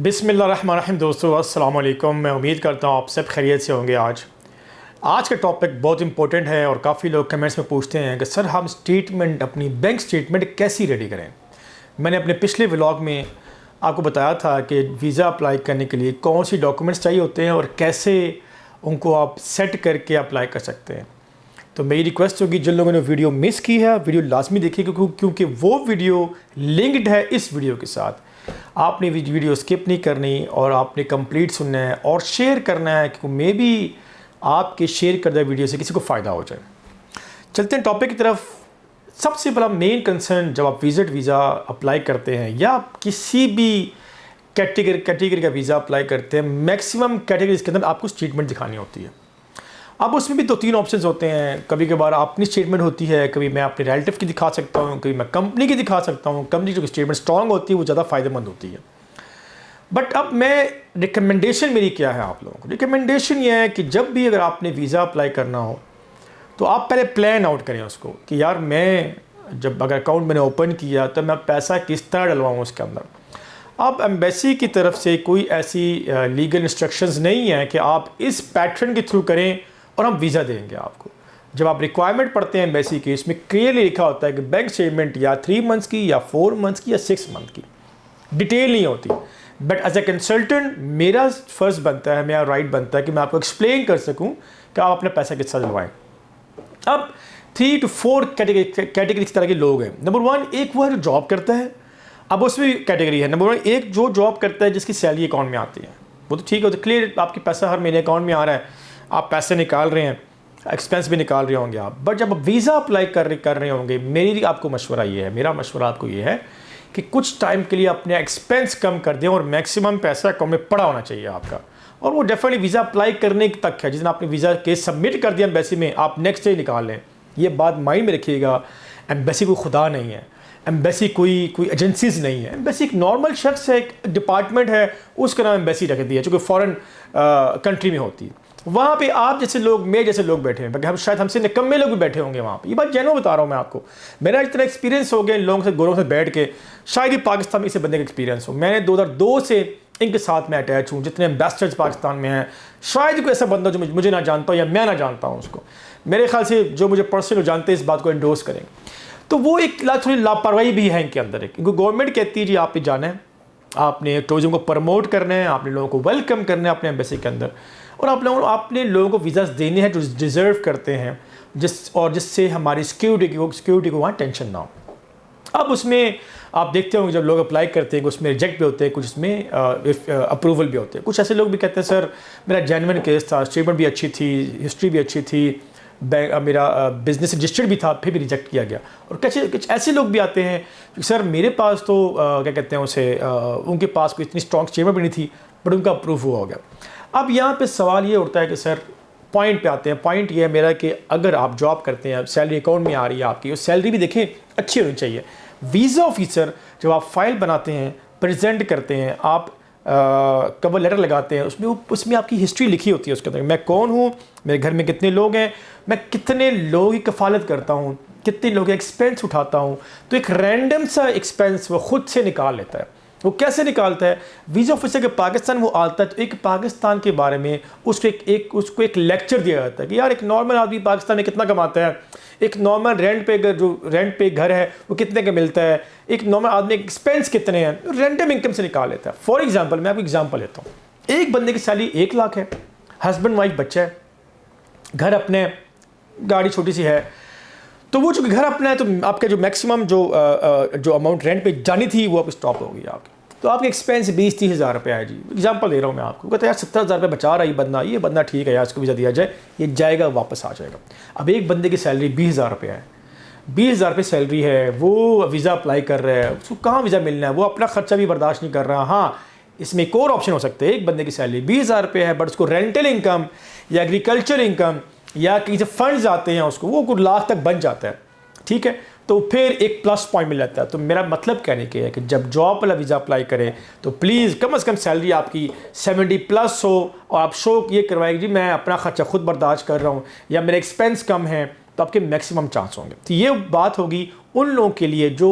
बिस्मिल्लाहिर्रहमानिर्रहीम दोस्तों, अस्सलाम वालेकुम। मैं उम्मीद करता हूँ आप सब खैरियत से होंगे। आज का टॉपिक बहुत इंपॉर्टेंट है और काफ़ी लोग कमेंट्स में पूछते हैं कि सर हम स्टेटमेंट, अपनी बैंक स्टेटमेंट कैसी रेडी करें। मैंने अपने पिछले व्लॉग में आपको बताया था कि वीज़ा अप्लाई करने के लिए कौन सी डॉक्यूमेंट्स चाहिए होते हैं और कैसे उनको आप सेट करके अप्लाई कर सकते हैं। तो मेरी रिक्वेस्ट होगी जिन लोगों ने वीडियो मिस की है, वीडियो लाजमी देखिए क्योंकि वो वीडियो लिंक्ड है इस वीडियो के साथ। आपने वीडियो स्किप नहीं करनी और आपने कंप्लीट सुनना है और शेयर करना है कि मे बी आपके शेयर करदा वीडियो से किसी को फ़ायदा हो जाए। चलते हैं टॉपिक की तरफ। सबसे बड़ा मेन कंसर्न जब आप वीज़ा अप्लाई करते हैं या किसी भी कैटेगरी का वीज़ा अप्लाई करते हैं, मैक्सिमम कैटेगरीज के अंदर आपको स्टेटमेंट दिखानी होती है। अब उसमें भी दो तीन ऑप्शंस होते हैं। कभी कभार अपनी स्टेटमेंट होती है, कभी मैं अपने रिलेटिव की दिखा सकता हूँ, कभी मैं कंपनी की दिखा सकता हूँ। कंपनी की जो स्टेटमेंट स्ट्रॉन्ग होती है वो ज़्यादा फ़ायदेमंद होती है। बट अब मैं रिकमेंडेशन मेरी क्या है आप लोगों को? रिकमेंडेशन ये है कि जब भी अगर आपने वीज़ा अप्लाई करना हो तो आप पहले प्लान आउट करें उसको कि यार मैं जब अगर अकाउंट मैंने ओपन किया तो मैं पैसा किस तरह डलवाऊँ उसके अंदर। अब एम्बेसी की तरफ से कोई ऐसी लीगल इंस्ट्रक्शंस नहीं है कि आप इस पैटर्न के थ्रू करें और हम वीज़ा देंगे आपको। जब आप रिक्वायरमेंट पढ़ते हैं एम्बेसी की, इसमें क्लियरली लिखा होता है कि बैंक स्टेटमेंट या 3 मंथ्स की या 4 मंथ्स की या 6 मंथ की, डिटेल नहीं होती। बट एज ए कंसल्टेंट मेरा फ़र्ज़ बनता है, मेरा राइट बनता है कि मैं आपको एक्सप्लेन कर सकूं कि आप अपना पैसा किस तरह डलवाएँ। अब 3 to 4 कैटेगरी इस तरह के लोग हैं। नंबर 1 एक वो है जो जॉब करता है। अब उसमें भी कैटेगरी है। नंबर 1 एक जो जॉब करता है जिसकी सैलरी अकाउंट में आती है, वो तो ठीक है, तो क्लियर आपके पैसा हर महीने अकाउंट में आ रहा है, आप पैसे निकाल रहे हैं, एक्सपेंस भी निकाल रहे होंगे आप। बट जब आप वीज़ा अप्लाई कर रहे होंगे, मेरी आपको मशवरा ये है, मेरा मशवरा आपको ये है कि कुछ टाइम के लिए अपने एक्सपेंस कम कर दें और मैक्सिमम पैसा अकाउंट में पड़ा होना चाहिए आपका। और वो डेफिनेटली वीज़ा अप्लाई करने तक है। जिस दिन आपने वीज़ा केस सबमिट कर दिया एम्बेसी में, आप नेक्स्ट डे निकाल लें। ये बात माइंड में रखिएगा। एम्बेसी कोई खुदा नहीं है, एम्बेसी कोई एजेंसीज नहीं है। एम्बेसी एक नॉर्मल शख्स है, एक डिपार्टमेंट है, उसका नाम एम्बेसी रख दिया जो कि फ़ॉरेन कंट्री में होती है। वहाँ पे आप जैसे लोग, मैं जैसे लोग बैठे हैं, हम शायद हमसे निकम्मे लोग भी बैठे होंगे वहाँ पे। ये बात जेन्युइन बता रहा हूँ मैं आपको। मेरा इतना एक्सपीरियंस हो गया इन लोगों से, गोरों से बैठ के, शायद ही पाकिस्तान में इसे बंदे का एक्सपीरियंस हो। मैंने 2002 से इनके साथ में अटैच हूँ। जितने एम्बेसडर्स पाकिस्तान में हैं, शायद कोई ऐसा बंदा जो मुझे ना जानता हो या मैं ना जानता हूँ उसको। मेरे ख्याल से जो मुझे पर्सनली जानते हैं इस बात को एंडोर्स करेंगे। तो वो एक थोड़ी लापरवाही भी है इनके अंदर। इनको गवर्नमेंट कहती है जी आप पे जाना है, आपने टूरिज्म को प्रमोट करना है, आपने लोगों को वेलकम करना है अपने एम्बेसी के अंदर, और आपने लोगों को वीज़ा देने हैं जो डिज़र्व करते हैं, जिससे हमारी सिक्योरिटी को वहाँ टेंशन ना हो। अब उसमें आप देखते होंगे जब लोग अप्लाई करते हैं, उसमें रिजेक्ट भी होते हैं, कुछ इसमें अप्रूवल भी होते हैं। कुछ ऐसे लोग भी कहते हैं सर मेरा जेन्युइन केस था, स्टेटमेंट भी अच्छी थी, हिस्ट्री भी अच्छी थी, मेरा बिजनेस रजिस्टर्ड भी था, फिर भी रिजेक्ट किया गया। और कुछ ऐसे लोग भी आते हैं कि सर मेरे पास तो क्या कहते हैं उसे, उनके पास कोई इतनी स्ट्रॉन्ग स्टेटमेंट भी नहीं थी बट उनका अप्रूव हुआ हो गया। अब यहाँ पे सवाल ये उठता है कि सर पॉइंट पे आते हैं। पॉइंट ये है मेरा कि अगर आप जॉब करते हैं, सैलरी अकाउंट में आ रही है आपकी, और सैलरी भी देखें अच्छी होनी चाहिए। वीज़ा ऑफिसर जब आप फाइल बनाते हैं, प्रेजेंट करते हैं, आप कवर लेटर लगाते हैं, उसमें आपकी हिस्ट्री लिखी होती है उसके अंदर। मैं कौन हूँ, मेरे घर में कितने लोग हैं, मैं कितने लोगों की कफ़ालत करता हूँ, कितने लोग एक्सपेंस उठाता हूँ। तो एक रैंडम सा एक्सपेंस वो खुद से निकाल लेता है। वो कैसे निकालता है? वीज़ा ऑफिसर के पाकिस्तान वो आता है तो एक पाकिस्तान के बारे में उसको एक लेक्चर दिया जाता है कि यार एक नॉर्मल आदमी पाकिस्तान में कितना कमाता है, एक नॉर्मल रेंट पे घर है वो कितने का मिलता है, एक नॉर्मल आदमी एक्सपेंस कितने हैं, रैंडम इनकम से निकाल लेता है। फॉर एग्जांपल मैं आपको एग्जांपल लेता हूँ। एक बंदे की सैलरी 1 लाख है, हस्बैंड वाइफ बच्चा है, घर अपने, गाड़ी छोटी सी है, तो वो जो घर अपना है तो आपके जो मैक्सिमम जो अमाउंट रेंट पे जानी थी वो अब स्टॉप हो गई आपकी। तो आपके एक्सपेंस 20-30 हज़ार रुपये है जी, एग्जांपल दे रहा हूँ मैं आपको। कहते हैं यार 70 हज़ार रुपये बचा रहा है ये बंदा ठीक है यार, इसको वीज़ा दिया जाए, ये जाएगा वापस आ जाएगा। अब एक बंदे की सैलरी 20 हज़ार रुपये है, 20 हज़ार रुपये सैलरी है, वो वीज़ा अप्लाई कर रहा है, उसको कहाँ वीज़ा मिलना है, वो अपना खर्चा भी बर्दाश्त नहीं कर रहा। हाँ, इसमें एक और ऑप्शन हो सकता है, एक बंदे की सैलरी 20 हज़ार रुपये है बट उसको रेंटल इनकम या एग्रीकल्चर इनकम या किसी से फंड्स आते हैं उसको, वो कुछ लाख तक बन जाता है, ठीक है, तो फिर एक प्लस पॉइंट मिल जाता है। तो मेरा मतलब कहने के है कि जब जॉब वाला वीज़ा अप्लाई करें तो प्लीज़ कम से कम सैलरी आपकी 70+ हो और आप शो ये करवाएं जी मैं अपना खर्चा खुद बर्दाश्त कर रहा हूँ या मेरे एक्सपेंस कम है, तो आपके मैक्सिमम चांस होंगे। तो ये बात होगी उन लोगों के लिए जो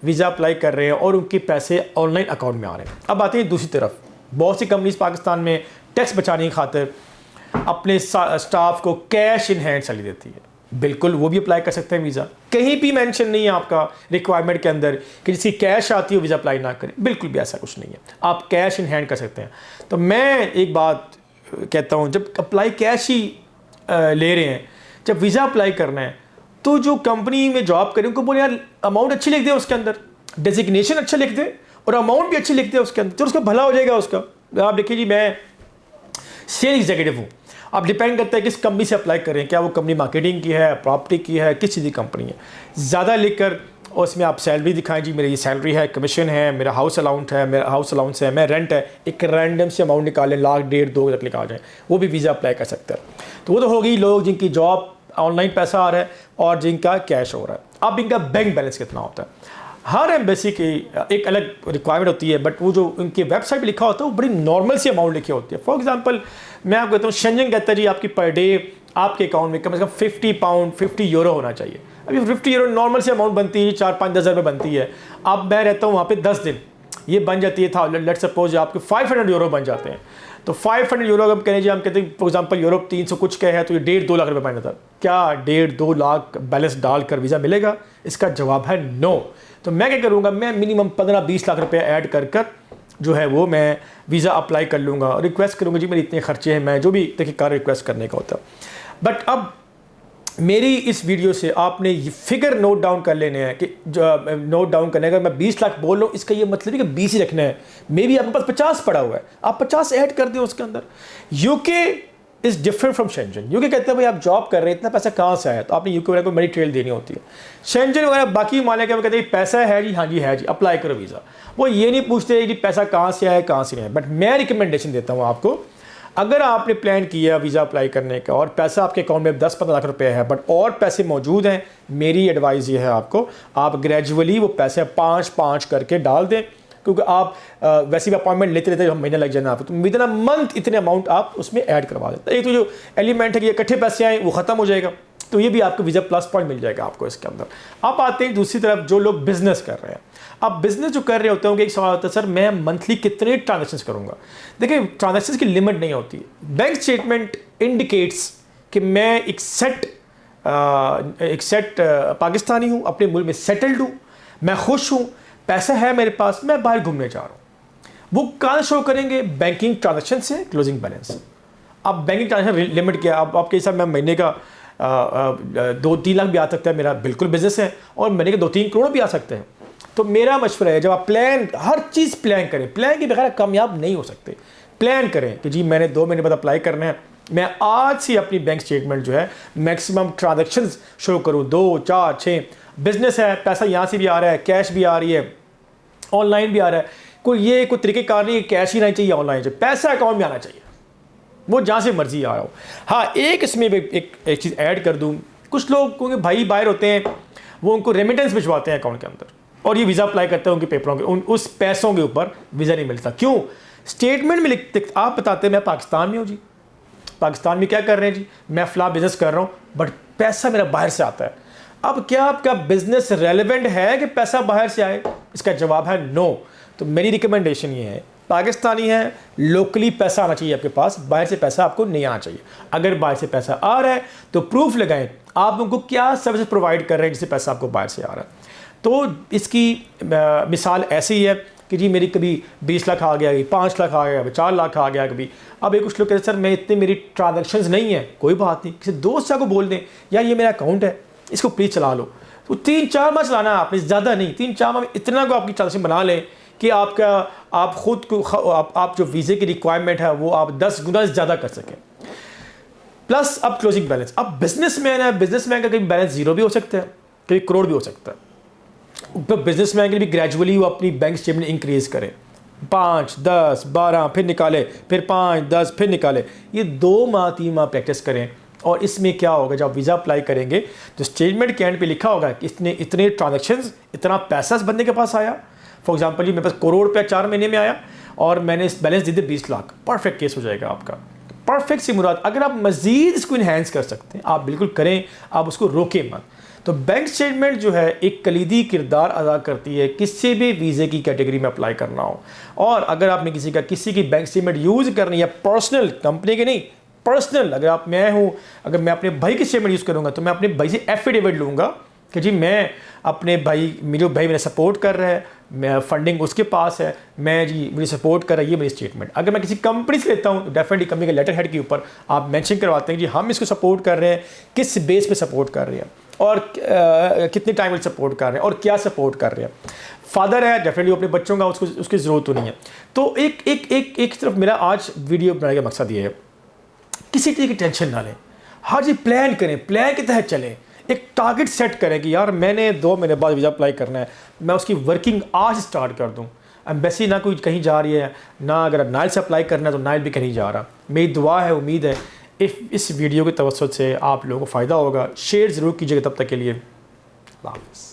वीज़ा अप्लाई कर रहे हैं और उनके पैसे ऑनलाइन अकाउंट में आ रहे हैं। अब आते हैं दूसरी तरफ, बहुत सी कंपनीज पाकिस्तान में टैक्स बचाने की खातिर अपने स्टाफ को कैश इन हैंड सैलरी देती है। बिल्कुल वो भी अप्लाई कर सकते हैं वीज़ा। कहीं भी मेंशन नहीं है आपका रिक्वायरमेंट के अंदर कि जिसकी कैश आती है वीज़ा अप्लाई ना करें, बिल्कुल भी ऐसा कुछ नहीं है, आप कैश इन हैंड कर सकते हैं। तो मैं एक बात कहता हूँ, जब अप्लाई कैश ही ले रहे हैं, जब वीज़ा अप्लाई करना है तो जो कंपनी में जॉब करें उनको बोले यार अमाउंट अच्छी लिख दे, उसके अंदर डेजिग्नेशन अच्छा लिख दे और अमाउंट भी अच्छी लिख दे उसके अंदर, तो उसका भला हो जाएगा उसका। आप देखिए जी, मैं सेल एग्जीक्यूटिव हूँ, आप डिपेंड करता है किस कंपनी से अप्लाई करें, क्या वो कंपनी मार्केटिंग की है, प्रॉपर्टी की है, किस चीज़ की कंपनी है। ज़्यादा लिखकर और उसमें आप सैलरी दिखाएं, जी मेरी ये सैलरी है, कमीशन है, मेरा हाउस अलाउंस है, मैं रेंट है, एक रैंडम से अमाउंट निकालें, लाख 1.5-2 तक निकाल जाए, वो भी वीज़ा अप्लाई कर सकते हैं। तो वो तो हो गई लोग जिनकी जॉब ऑनलाइन पैसा आ रहा है और जिनका कैश हो रहा है। अब इनका बैंक बैलेंस कितना होता है, हर एम्बेसी की एक अलग रिक्वायरमेंट होती है, बट वो जो उनकी वेबसाइट पर लिखा होता है वो बड़ी नॉर्मल सी अमाउंट लिखी होती है। फॉर एग्जांपल मैं आपको कहता हूँ, शेंजन कहता है जी आपकी पर डे आपके अकाउंट में कम से कम 50 पाउंड 50 यूरो होना चाहिए। अभी 50 यूरो नॉर्मल सी अमाउंट बनती है, 4-5 हज़ार रुपये बनती है। अब मैं रहता हूँ वहाँ पे 10 दिन, ये बन जाती है था, लेट सपोज आपके 500 यूरो बन जाते हैं। तो 500 यूरो अगर कहें जी, हम कहते हैं फॉर एग्जांपल यूरोप 300 कुछ का है, तो ये 1.5-2 लाख रुपये बन जाता है। क्या 1.5-2 लाख बैलेंस डालकर वीज़ा मिलेगा? इसका जवाब है नो। तो मैं क्या करूँगा, मैं मिनिमम 15-20 लाख रुपये ऐड कर जो है वो मैं वीज़ा अप्लाई कर लूँगा और रिक्वेस्ट करूँगा जी मेरे इतने खर्चे हैं, मैं जो भी तरीक़ाकार रिक्वेस्ट करने का होता है। बट अब मेरी इस वीडियो से आपने ये फिगर नोट डाउन कर लेने हैं कि जो नोट डाउन करने का, मैं 20 लाख बोल रहा हूँ, इसका ये मतलब है कि 20 ही रखना है। मे बी आपके पास 50 पड़ा हुआ है, आप 50 ऐड कर दें उसके अंदर। UK is different from Schengen. UK कहते हैं भाई आप जॉब कर रहे हैं, इतना पैसा कहाँ से आया, तो आपने यूके वाले को मनी ट्रेल देनी होती है। शेंजन वगैरह बाकी माने क्या कहते हैं पैसा है जी, हाँ जी है जी, अप्लाई करो वीज़ा। वो ये नहीं पूछते जी पैसा कहाँ से आया कहाँ से नहीं है। बट मैं रिकमेंडेशन देता हूँ आपको, अगर आपने प्लान किया वीज़ा अप्लाई करने का और पैसा आपके अकाउंट में 10-15 लाख रुपए है, बट और पैसे मौजूद हैं, मेरी एडवाइस ये है आपको, आप ग्रेजुअली वो पैसे 5-5 करके डाल दें। क्योंकि आप वैसे भी अपॉइंटमेंट लेते लेते महीना लग जाना आपको, तो विदिन अ मंथ इतने अमाउंट आप उसमें ऐड करवा देते। एक तो जो एलिमेंट है कि इकट्ठे पैसे आए वो ख़त्म हो जाएगा, तो ये भी आपको वीज़ा प्लस पॉइंट मिल जाएगा आपको इसके अंदर। आप आते हैं दूसरी तरफ जो लोग बिजनेस कर रहे हैं। अब बिजनेस जो कर रहे होते हैं, एक सवाल होता है सर मैं मंथली कितने ट्रांजेक्शन्स करूंगा। देखिए ट्रांजेक्शन्स की लिमिट नहीं होती। बैंक स्टेटमेंट इंडिकेट्स कि मैं एक सेट पाकिस्तानी हूँ, अपने मुल्क में सेटल्ड हूँ, मैं खुश हूँ, पैसा है मेरे पास, मैं बाहर घूमने जा रहा हूँ। वो कहाँ शो करेंगे? बैंकिंग ट्रांजेक्शन से क्लोजिंग बैलेंस। अब बैंकिंग ट्रांजेक्शन लिमिट क्या है? अब आपके हिसाब में महीने का 2-3 लाख भी आ सकता है, मेरा बिल्कुल बिजनेस है, और महीने के 2-3 करोड़ भी आ सकते हैं। तो मेरा मशवरा है, जब आप प्लान, हर चीज़ प्लान करें, प्लान के बगैर कामयाब नहीं हो सकते। प्लान करें कि जी मैंने 2 महीने बाद अप्लाई करना है, मैं आज से अपनी बैंक स्टेटमेंट जो है मैक्सिमम ट्रांजैक्शंस शो करूँ, 2, 4, 6। बिजनेस है, पैसा यहाँ से भी आ रहा है, कैश भी आ रही है, ऑनलाइन भी आ रहा है। कोई तरीक़ेकार नहीं है कैश ही नहीं चाहिए, ऑनलाइन चाहिए, पैसा अकाउंट में आना चाहिए, वो जहाँ से मर्जी आ रहा हो। हाँ, एक इसमें एक चीज़ ऐड कर दूँ, कुछ लोग क्योंकि भाई बाहर होते हैं, वो उनको रेमिटेंस भिजवाते हैं अकाउंट के अंदर, और ये वीज़ा अप्लाई करते हैं उनके पेपरों के, उस पैसों के ऊपर वीज़ा नहीं मिलता। क्यों? स्टेटमेंट में लिखते, आप बताते हैं मैं पाकिस्तान में हूँ जी, पाकिस्तान में क्या कर रहे हैं जी, मैं फ़लाँ बिज़नेस कर रहा हूँ, बट पैसा मेरा बाहर से आता है। अब क्या आपका बिज़नेस रेलेवेंट है कि पैसा बाहर से आए? इसका जवाब है नो। तो मेरी रिकमेंडेशन ये है, पाकिस्तानी है, लोकली पैसा आना चाहिए आपके पास, बाहर से पैसा आपको नहीं आना चाहिए। अगर बाहर से पैसा आ रहा है तो प्रूफ लगाएं आप उनको क्या सर्विस प्रोवाइड कर रहे हैं जिससे पैसा आपको बाहर से आ रहा है। तो इसकी मिसाल ऐसी ही है कि जी मेरी कभी 20 लाख आ गया, कभी 5 लाख आ गया, कभी 4 लाख आ गया कभी। अब एक कुछ लोग कहते हैं सर मैं इतने मेरी ट्रांजैक्शंस नहीं है, कोई बात नहीं, किसी दोस्त को बोल दें यार ये मेरा अकाउंट है, इसको प्लीज़ चला लो। तो 3-4 माह चलाना है आपने, ज़्यादा नहीं, 3-4 माह में इतना को आपकी ट्रांजेक्शन बना लें कि आप खुद को आप जो वीज़े की रिक्वायरमेंट है वो आप 10 गुना ज़्यादा कर सकें। प्लस अब क्लोजिंग बैलेंस, अब बिजनेसमैन है, बिजनेसमैन का कभी बैलेंस 0 भी हो सकता है, कभी करोड़ भी हो सकता है। तो बिजनेसमैन के लिए भी ग्रेजुअली वो अपनी बैंक स्टेटमेंट इंक्रीज़ करें, 5, 10, 12 फिर निकाले, फिर 5, 10 फिर निकाले, ये 2 माह 3 माह प्रैक्टिस करें। और इसमें क्या होगा, जब वीज़ा अप्लाई करेंगे तो स्टेटमेंट के एंड पे लिखा होगा कि इतने ट्रांजेक्शंस, इतना पैसा इस बंदे के पास आया। फॉर एग्जांपल जी मेरे पास करोड़ रुपया 4 महीने में आया और मैंने इस बैलेंस दे दिए 20 लाख, परफेक्ट केस हो जाएगा आपका। परफेक्ट से मुराद, अगर आप मज़ीद इसको इन्हेंस कर सकते हैं आप बिल्कुल करें, आप उसको रोकें मत। तो बैंक स्टेटमेंट जो है एक कलीदी किरदार अदा करती है किसी भी वीज़े की कैटेगरी में अप्लाई करना हो। और अगर आपने किसी की बैंक स्टेटमेंट यूज़ करनी है, पर्सनल, कंपनी की नहीं, पर्सनल, अगर मैं अपने भाई की स्टेटमेंट यूज़ करूँगा तो मैं अपने भाई से एफिडेविट लूँगा कि जी मैं अपने मेरे भाई मेरा सपोर्ट कर रहा है, मैं फंडिंग उसके पास है, मैं जी मुझे सपोर्ट कर रहा है, ये मेरी स्टेटमेंट। अगर मैं किसी कंपनी से लेता हूँ तो डेफिनेटली कंपनी के लेटर हेड के ऊपर आप मेंशन करवाते हैं जी हम इसको सपोर्ट कर रहे हैं, किस बेस पे सपोर्ट कर रहे हैं और कितने टाइम में सपोर्ट कर रहे हैं और क्या सपोर्ट कर रहे हैं। फादर है, डेफिनेटली अपने बच्चों का उसकी ज़रूरत तो नहीं है। तो एक तरफ मेरा आज वीडियो बनाने का मकसद ये है, किसी चीज़ की टेंशन ना लें, हर चीज़ प्लान करें, प्लान के तहत चलें, एक टारगेट सेट करें कि यार मैंने 2 महीने बाद वीज़ा अप्लाई करना है, मैं उसकी वर्किंग आज स्टार्ट कर दूं। एम्बेसी ना कोई कहीं जा रही है, ना अगर नाइल से अप्लाई करना है तो नाइल भी कहीं जा रहा। मेरी दुआ है, उम्मीद है इस वीडियो के तवज्जुह से आप लोगों को फ़ायदा होगा। शेयर ज़रूर कीजिएगा। तब तक के लिए अल्लाह हाफ़िज़।